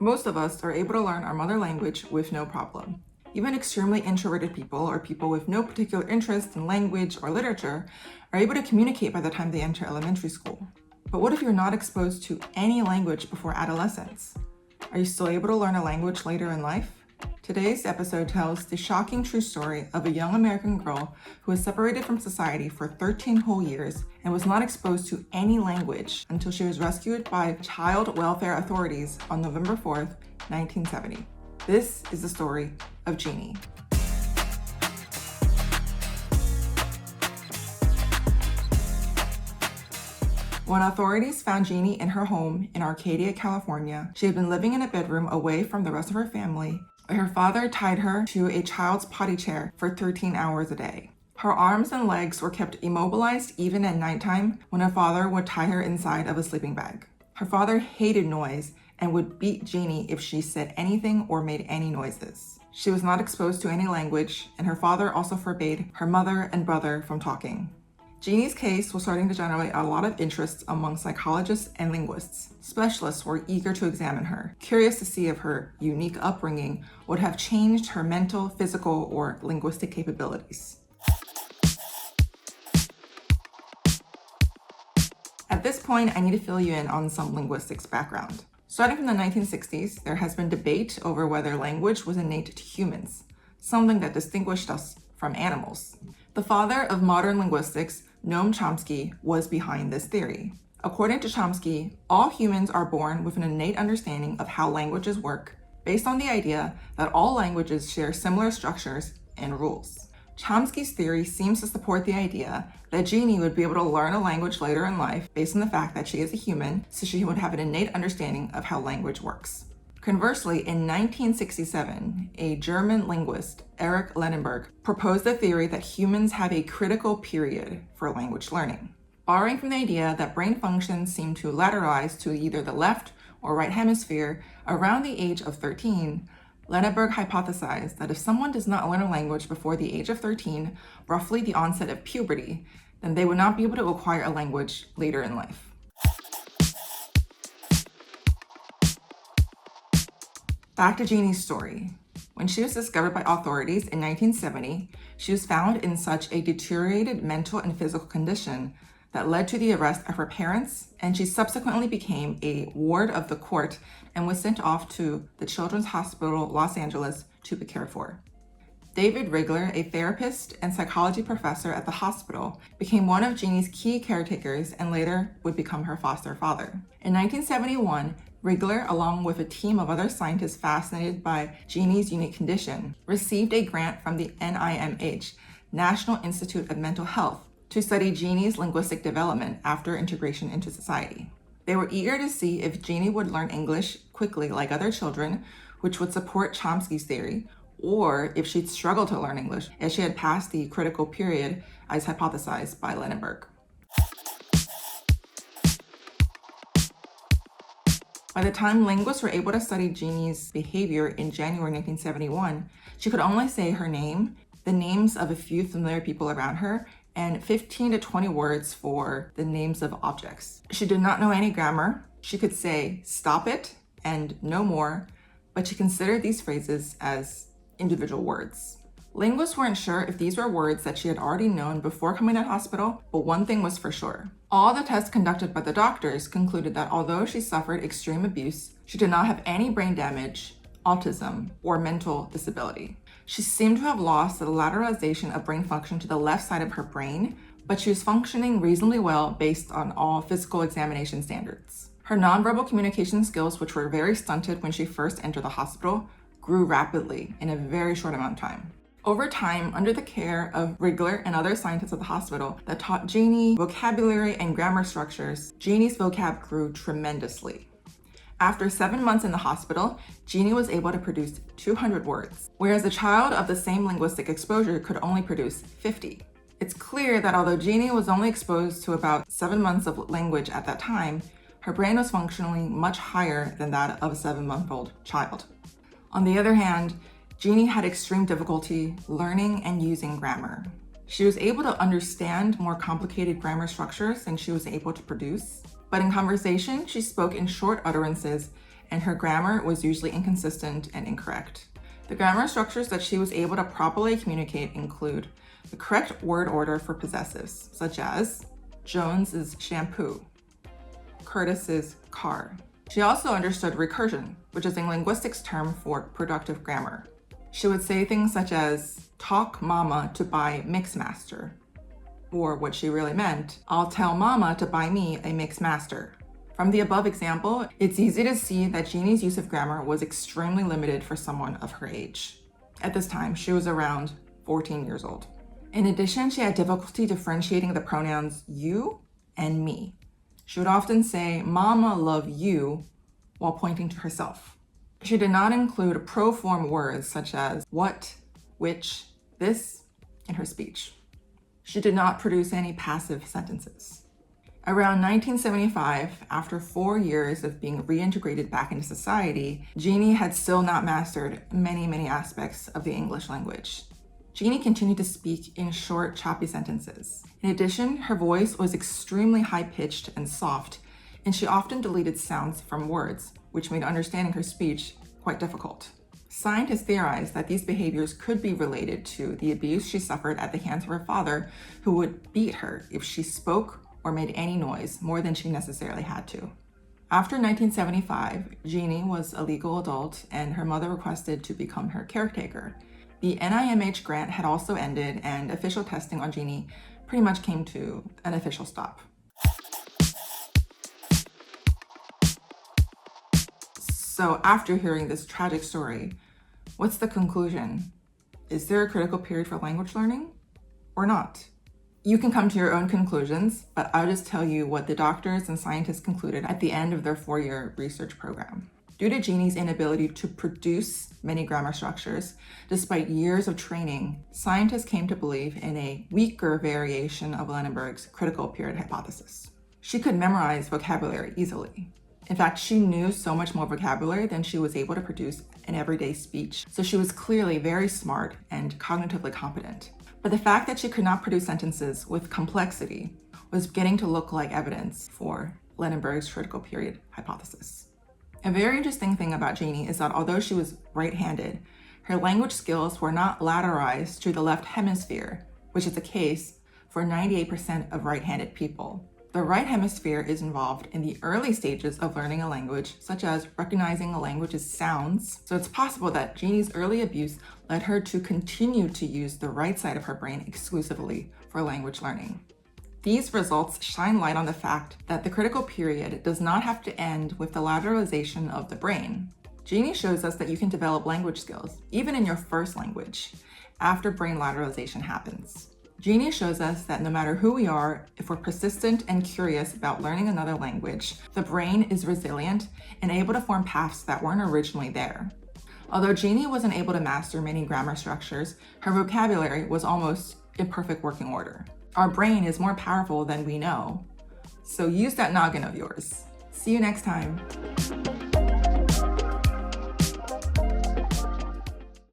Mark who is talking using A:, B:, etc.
A: Most of us are able to learn our mother language with no problem. Even extremely introverted people or people with no particular interest in language or literature are able to communicate by the time they enter elementary school. But what if you're not exposed to any language before adolescence? Are you still able to learn a language later in life? Today's episode tells the shocking true story of a young American girl who was separated from society for 13 whole years and was not exposed to any language until she was rescued by child welfare authorities on November 4th, 1970. This is the story of Genie. When authorities found Genie in her home in Arcadia, California, she had been living in a bedroom away from the rest of her family. Her father tied her to a child's potty chair for 13 hours a day. Her arms and legs were kept immobilized even at nighttime when her father would tie her inside of a sleeping bag. Her father hated noise and would beat Genie if she said anything or made any noises. She was not exposed to any language, and her father also forbade her mother and brother from talking. Genie's case was starting to generate a lot of interest among psychologists and linguists. Specialists were eager to examine her, curious to see if her unique upbringing would have changed her mental, physical, or linguistic capabilities. At this point, I need to fill you in on some linguistics background. Starting from the 1960s, there has been debate over whether language was innate to humans, something that distinguished us from animals. The father of modern linguistics, Noam Chomsky, was behind this theory. According to Chomsky, all humans are born with an innate understanding of how languages work, based on the idea that all languages share similar structures and rules. Chomsky's theory seems to support the idea that Genie would be able to learn a language later in life based on the fact that she is a human, so she would have an innate understanding of how language works. Conversely, in 1967, a German linguist, Erich Lenneberg, proposed the theory that humans have a critical period for language learning. Borrowing from the idea that brain functions seem to lateralize to either the left or right hemisphere around the age of 13, Lenneberg hypothesized that if someone does not learn a language before the age of 13, roughly the onset of puberty, then they would not be able to acquire a language later in life. Back to Genie's story. When she was discovered by authorities in 1970, she was found in such a deteriorated mental and physical condition that led to the arrest of her parents, and she subsequently became a ward of the court and was sent off to the Children's Hospital, Los Angeles, to be cared for. David Rigler, a therapist and psychology professor at the hospital, became one of Genie's key caretakers and later would become her foster father. In 1971, Rigler, along with a team of other scientists fascinated by Genie's unique condition, received a grant from the NIMH, National Institute of Mental Health, to study Genie's linguistic development after integration into society. They were eager to see if Genie would learn English quickly like other children, which would support Chomsky's theory, or if she'd struggle to learn English as she had passed the critical period as hypothesized by Lenneberg. By the time linguists were able to study Genie's behavior in January 1971, she could only say her name, the names of a few familiar people around her, and 15 to 20 words for the names of objects. She did not know any grammar. She could say, "stop it," and "no more," but she considered these phrases as individual words. Linguists weren't sure if these were words that she had already known before coming to the hospital, but one thing was for sure. All the tests conducted by the doctors concluded that although she suffered extreme abuse, she did not have any brain damage, autism, or mental disability. She seemed to have lost the lateralization of brain function to the left side of her brain, but she was functioning reasonably well based on all physical examination standards. Her nonverbal communication skills, which were very stunted when she first entered the hospital, grew rapidly in a very short amount of time. Over time, under the care of Rigler and other scientists at the hospital that taught Genie vocabulary and grammar structures, Genie's vocab grew tremendously. After 7 months in the hospital, Genie was able to produce 200 words, whereas a child of the same linguistic exposure could only produce 50. It's clear that although Genie was only exposed to about 7 months of language at that time, her brain was functioning much higher than that of a 7-month-old child. On the other hand, Genie had extreme difficulty learning and using grammar. She was able to understand more complicated grammar structures than she was able to produce, but in conversation, she spoke in short utterances and her grammar was usually inconsistent and incorrect. The grammar structures that she was able to properly communicate include the correct word order for possessives, such as Jones is shampoo, Curtis is car. She also understood recursion, which is a linguistics term for productive grammar. She would say things such as, talk mama to buy Mixmaster, or what she really meant, I'll tell mama to buy me a Mixmaster. From the above example, it's easy to see that Genie's use of grammar was extremely limited for someone of her age. At this time, she was around 14 years old. In addition, she had difficulty differentiating the pronouns you and me. She would often say, Mama love you, while pointing to herself. She did not include proform words such as what, which, this in her speech. She did not produce any passive sentences. Around 1975, after 4 years of being reintegrated back into society, Genie had still not mastered many aspects of the English language. Genie continued to speak in short, choppy sentences. In addition, her voice was extremely high-pitched and soft, and she often deleted sounds from words, which made understanding her speech quite difficult. Scientists theorized that these behaviors could be related to the abuse she suffered at the hands of her father, who would beat her if she spoke or made any noise more than she necessarily had to. After 1975, Genie was a legal adult, and her mother requested to become her caretaker. The NIMH grant had also ended, and official testing on Genie pretty much came to an official stop. So after hearing this tragic story, what's the conclusion? Is there a critical period for language learning or not? You can come to your own conclusions, but I'll just tell you what the doctors and scientists concluded at the end of their 4-year research program. Due to Genie's inability to produce many grammar structures, despite years of training, scientists came to believe in a weaker variation of Lenneberg's critical period hypothesis. She could memorize vocabulary easily. In fact, she knew so much more vocabulary than she was able to produce in everyday speech, so she was clearly very smart and cognitively competent. But the fact that she could not produce sentences with complexity was beginning to look like evidence for Lenneberg's critical period hypothesis. A very interesting thing about Genie is that although she was right-handed, her language skills were not lateralized to the left hemisphere, which is the case for 98% of right-handed people. The right hemisphere is involved in the early stages of learning a language, such as recognizing a language's sounds. So it's possible that Genie's early abuse led her to continue to use the right side of her brain exclusively for language learning. These results shine light on the fact that the critical period does not have to end with the lateralization of the brain. Genie shows us that you can develop language skills, even in your first language, after brain lateralization happens. Genie shows us that no matter who we are, if we're persistent and curious about learning another language, the brain is resilient and able to form paths that weren't originally there. Although Genie wasn't able to master many grammar structures, her vocabulary was almost in perfect working order. Our brain is more powerful than we know, so use that noggin of yours. See you next time.